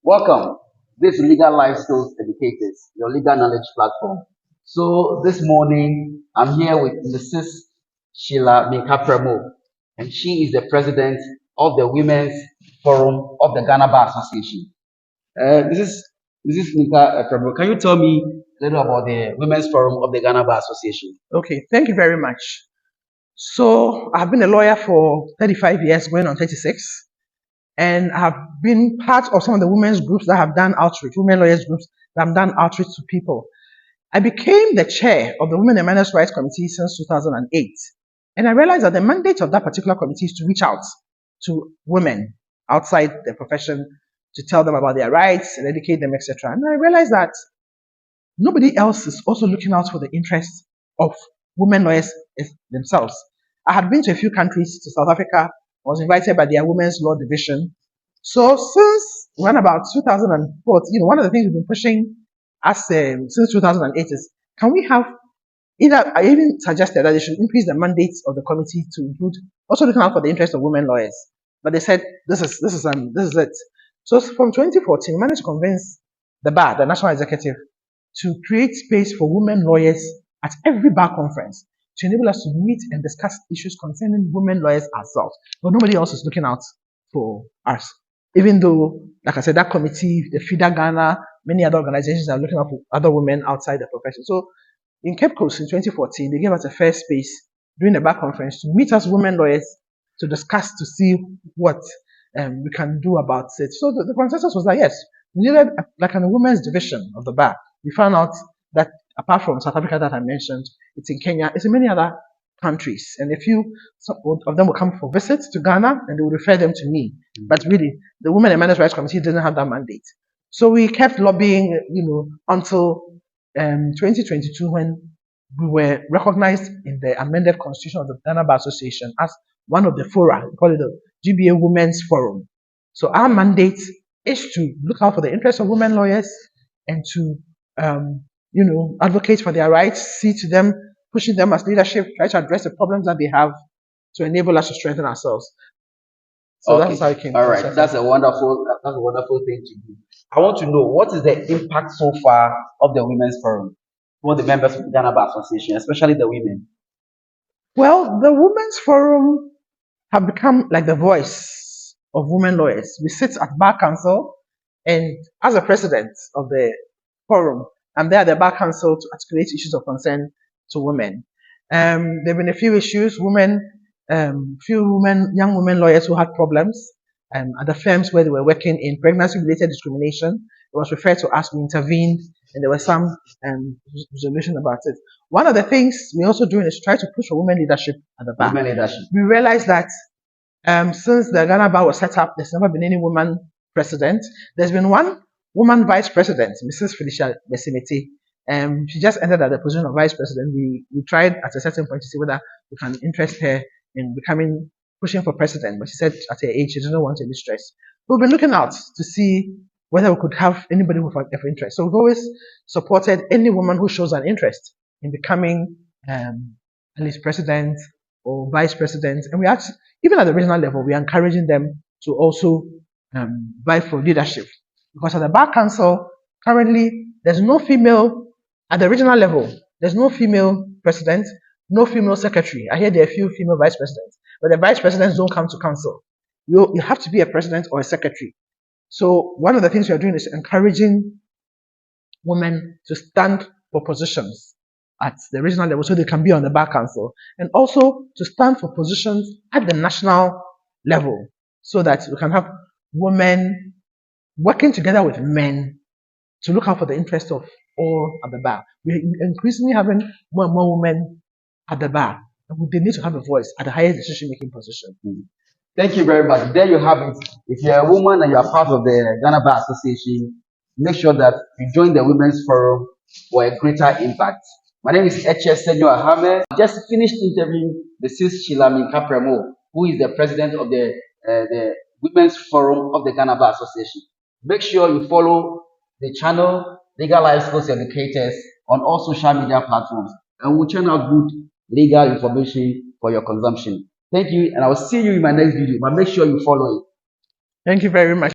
Welcome. This is Legal Life Skills Educators, your legal knowledge platform. So this morning, I'm here with Mrs. Sheila Minkah Premo, and she is the president of the Women's Forum of the Ghana Bar Association. Mrs. Minkah Premo, can you tell me a little about the Women's Forum of the Ghana Bar Association? Okay, thank you very much. So I've been a lawyer for 35 years, going on 36, and I've been part of some of the women's groups that have done outreach, women lawyers groups that have done outreach to people. I became the chair of the Women and Men's Rights Committee since 2008, and I realized that the mandate of that particular committee is to reach out to women outside the profession to tell them about their rights and educate them, etc. And I realized that nobody else is also looking out for the interests of women lawyers themselves. I had been to a few countries, to South Africa. I was invited by their women's law division. So since around about 2014, one of the things we've been pushing since 2008 is, can we have I even suggested that they should increase the mandates of the committee to include also looking out for the interests of women lawyers. But they said this is it. So from 2014, we managed to convince the bar, the national executive, to create space for women lawyers at every bar conference to enable us to meet and discuss issues concerning women lawyers ourselves. But nobody else is looking out for us. Even though, like I said, that committee, the FIDA Ghana, many other organizations are looking out for other women outside the profession. So in Cape Coast in 2014, they gave us a fair space during the bar conference to meet us women lawyers to discuss, to see what we can do about it. So the consensus was that yes, we needed like a women's division of the bar. We found out that apart from South Africa that I mentioned, it's in Kenya, it's in many other countries. And a few of them will come for visits to Ghana and they will refer them to me. But really, the Women and Men's Rights Committee didn't have that mandate. So we kept lobbying, until 2022 when we were recognized in the amended constitution of the Ghana Bar Association as one of the fora, we call it the GBA Women's Forum. So our mandate is to look out for the interests of women lawyers and to advocate for their rights, see to them, pushing them as leadership, try to address the problems that they have to enable us to strengthen ourselves. So Okay. that's how it came. All right, that's a wonderful thing to do. I want to know what is the impact so far of the Women's Forum for the members of the Ghana Bar Association, especially the women. Well, the Women's Forum have become like the voice of women lawyers. We sit at Bar Council, and as a president of the forum, I'm there at the Bar Council to articulate issues of concern to women. There have been a few issues, young women lawyers who had problems at the firms where they were working in pregnancy-related discrimination. It was referred to us, we intervened, and there was some resolution about it. One of the things we're also doing is try to push for women leadership at the bar. Women leadership. We realized that since the Ghana Bar was set up, there's never been any woman president. There's been one woman vice president, Mrs. Felicia Besimete. She just entered at the position of vice president. We tried at a certain point to see whether we can interest her in pushing for president, but she said at her age she doesn't want any stress. We've been looking out to see whether we could have anybody with of interest. So we've always supported any woman who shows an interest in becoming at least president or vice president. And even at the regional level, we are encouraging them to also vie for leadership. Because at the Bar Council, currently, there's no female at the regional level. There's no female president, no female secretary. I hear there are a few female vice presidents, but the vice presidents don't come to council. You have to be a president or a secretary. So one of the things we are doing is encouraging women to stand for positions at the regional level so they can be on the Bar Council, and also to stand for positions at the national level so that we can have women working together with men to look out for the interest of all at the bar. We're increasingly having more and more women at the bar, and they need to have a voice at the highest decision-making position. Thank you very much. There you have it. If you're a woman and you're part of the Ghana Bar Association, make sure that you join the Women's Forum for a greater impact. My name is HS Senor Ahmed. I just finished interviewing Mrs. Sheila Minkah Premo, who is the president of the Women's Forum of the Ghana Bar Association. Make sure you follow the channel Legal Life Skills Educators on all social media platforms, and we'll churn out good legal information for your consumption. Thank you, and I will see you in my next video, but make sure you follow it. Thank you very much.